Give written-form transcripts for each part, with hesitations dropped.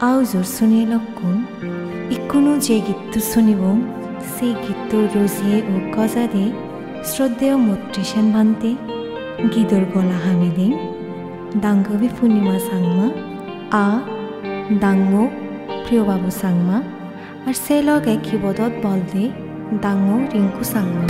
আউজোর শুনে লক্ষণ ইকুনো যে গীতটো শুনিব সেই গীতটো রোজিয়ে ও গজাদে শ্রদ্ধেয় মৈত্রী ভান্তে গীতর গলা হামি দিন দাঙ্গবি পূর্ণিমা সাংমা আ দাঙ্গ প্রিয়বাবু সাংমা আর সে লগে কিবদত বলদে দাঙ্গ রিঙ্কু সাংমা।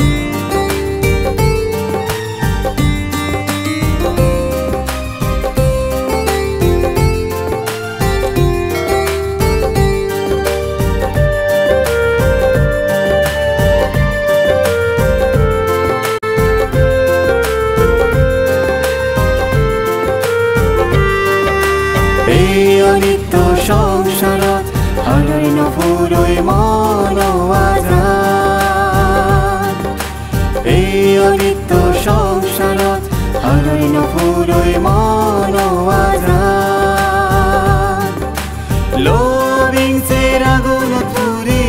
সংসাৰত হাৰৈ নফুৰৈ মন আজাদ এই অনিত্য সংসাৰত হাৰৈ নফুৰৈ মন আজাদ লোভিংছে আগুনত পুৰি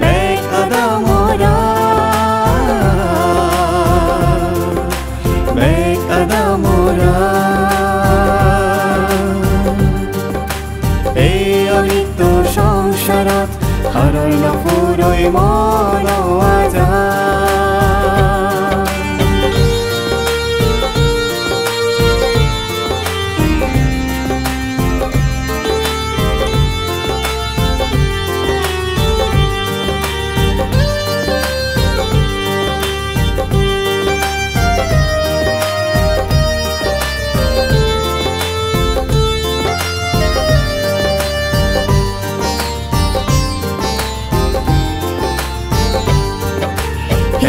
বেকাদা মৰা বেকাদা মৰা অনিত্য সংসাৰত হাৰৈ নফুৰৈ মন আজাদ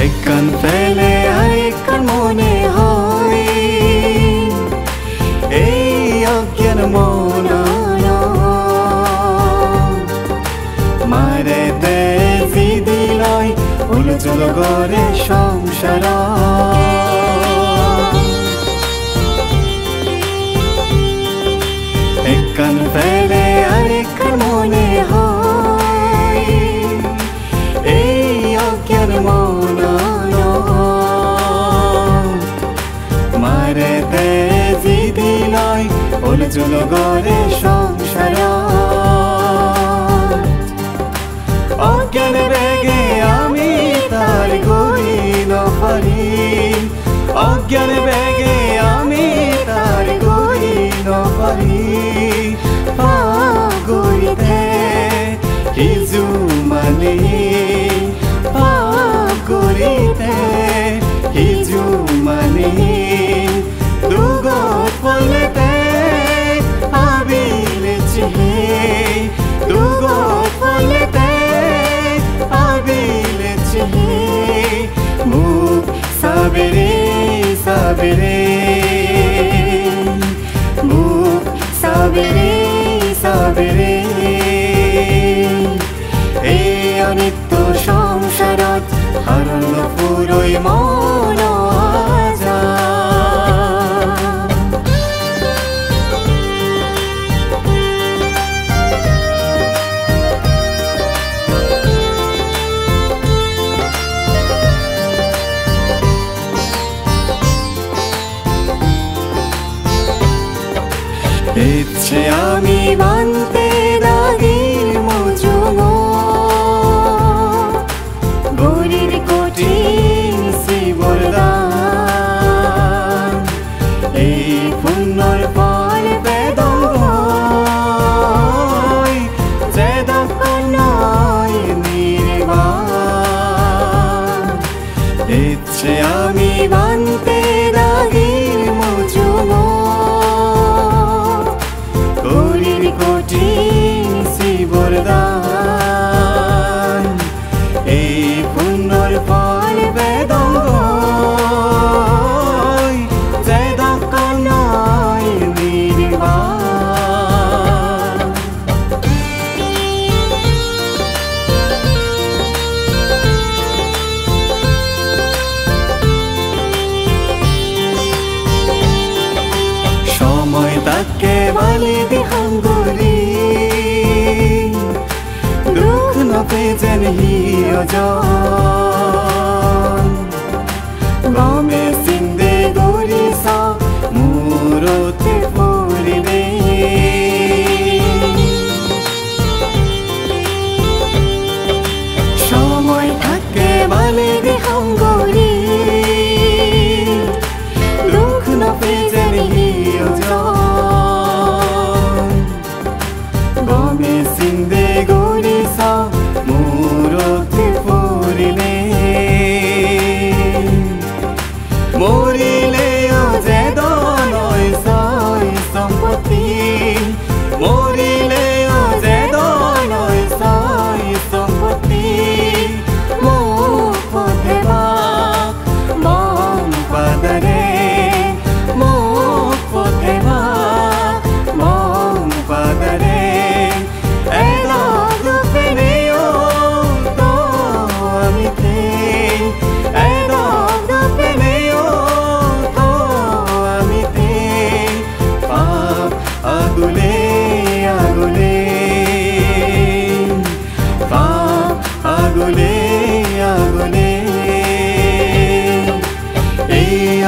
একখান ফেলে আরেকখান মনে হয় এই অজ্ঞান মন মারে তেজি দিলয় উলচুল করে সংসার একখান ফেলে আরেকখান মনে হয় এই অজ্ঞান মন মারে তেজি দিলয় উলচুল করে সংসার অজ্ঞান বেগে আমি তার গড়ি নপারি অজ্ঞান বেগে আমি তার গড়ি নপারি পাগড়িতে হিজু মানে পাগড়িতে হিজু মানে দুগত পলেতে আবিলেছি দুগত পলেতে আবিলেছি মুখ সাবেরে সাবেরে মুখ সাবেরে সাবেরে এই অনিত্য সংসাৰত হাৰৈ নফুৰৈ মন ইচ্ছে আমি বানতে দাগির মজুম গরির কঠিন শিবরদান এই পুণ্যর ফল বেদম যে দক্ষণ নয় নির্বাণ ইচ্ছে আমি বানতে দাগির মজুম কঠিন শিবরদান এই পুণ্যর ফল বেদম যে দক্ষণ নয় নির্বাণ সময় তাকে বলে দিহাঙ্গুরি দুঃখ নপে যেন হিয়জন গমে সিন্দে গরি সা মূরতে পরিবে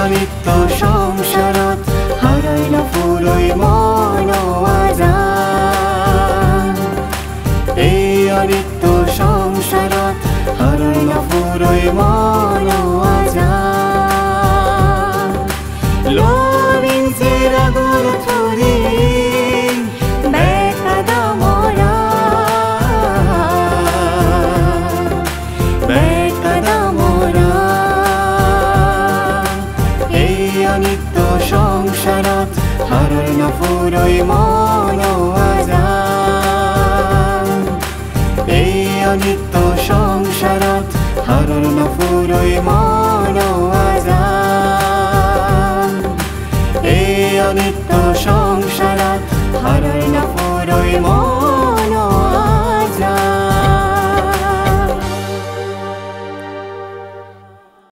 অনিত্য সংসাৰত হৰৈ নফুৰৈ মন আজান এই অনিত্য সংসাৰত হৰৈ নফুৰৈ মন আজান লভিঞ্চে ৰাগৰ থৰি বেকাদা মৰা বেকাদা মৰা এই অনিত্য সংসাৰত হৰৈ নফুৰৈ মন আজান এই অনিত্য সংসাৰত হৰৈ নফুৰৈ মন আজান এই অনিত্য